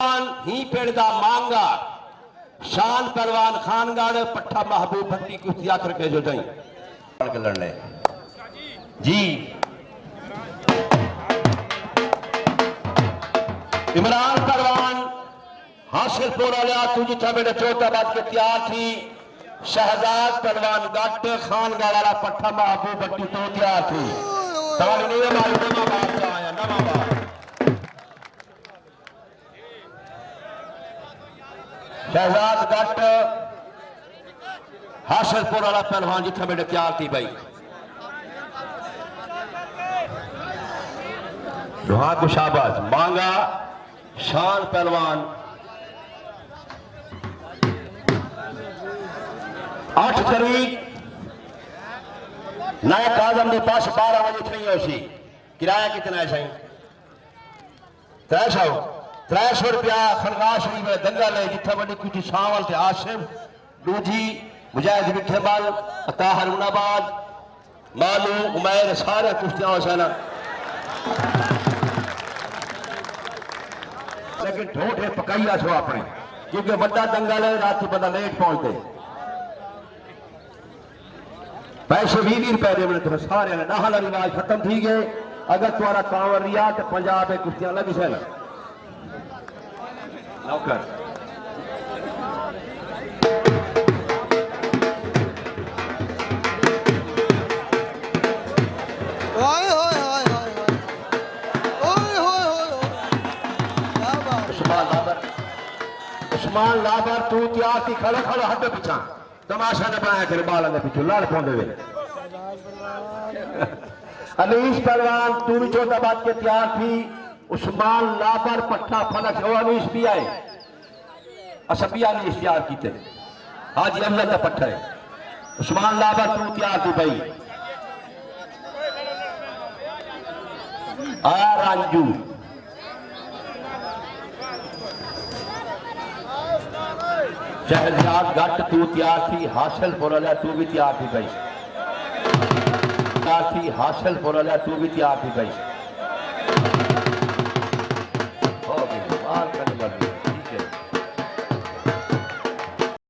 ही पिंड दा मांगा शान पहलवान खानगढ़ पट्ठा महबूब भट्टी कुश्ती आखिर के जो दई लड़ने जी इमरान पहलवान हासिल पूरा लिया तू जिथा बेटे चौथा बात के तैयार थी शहजाद पहलवान गट खानगढ़ वाला पट्ठा महबूब भट्टी तो तैयार थी आया नवा बात शहजाद गट हासिलपुर वाला पहलवान जिथे बेटे तैयार थी भाई दुआ को शाबाश मांगा शान पहलवान 8 तारीख नए काजम के पास 12 बजे थी उसी किराया कितना है सही 300 रुपया खनगा शरीफ में दंगल है जिथे बड़ी कुछ शावल थे आशिम दूजी मुजाहिद विखेबल अता हरुणाबाद मालू उमैर सारे कुश्तियां हुसैन लेकिन ठोठे पकाइया छो अपने क्योंकि बड़ा दंगल है रात बंदा लेट पहुंचते पैसे 20 रुपए दे तो सारे नाहल रिवाज खत्म थी गए अगर तुम्हारा कांवर रिया तो पंजाब में कुश्तियां लगी से ना नौकर उस्मान लाबर तू तैयार थी खड़े खड़े हट पीछा तमाशा ने बनाया कर बाल पीछू लड़ पौधे वे अनीस पहलवान तू भी चौथा बात के तैयार थी उस्मान लाबर पट्टा फलक अनीस भी आए असबिया ने इश्तिहार किते हाजी अफजल का पट्टा है उस्मान लाबर तू तैयार थी भाई आया रांजू शहजाद गट तू तैयार थी हासिल पुरा तू भी तैयार थी भाई तैयार थी हासिल पुरा तू भी तैयार थी भाई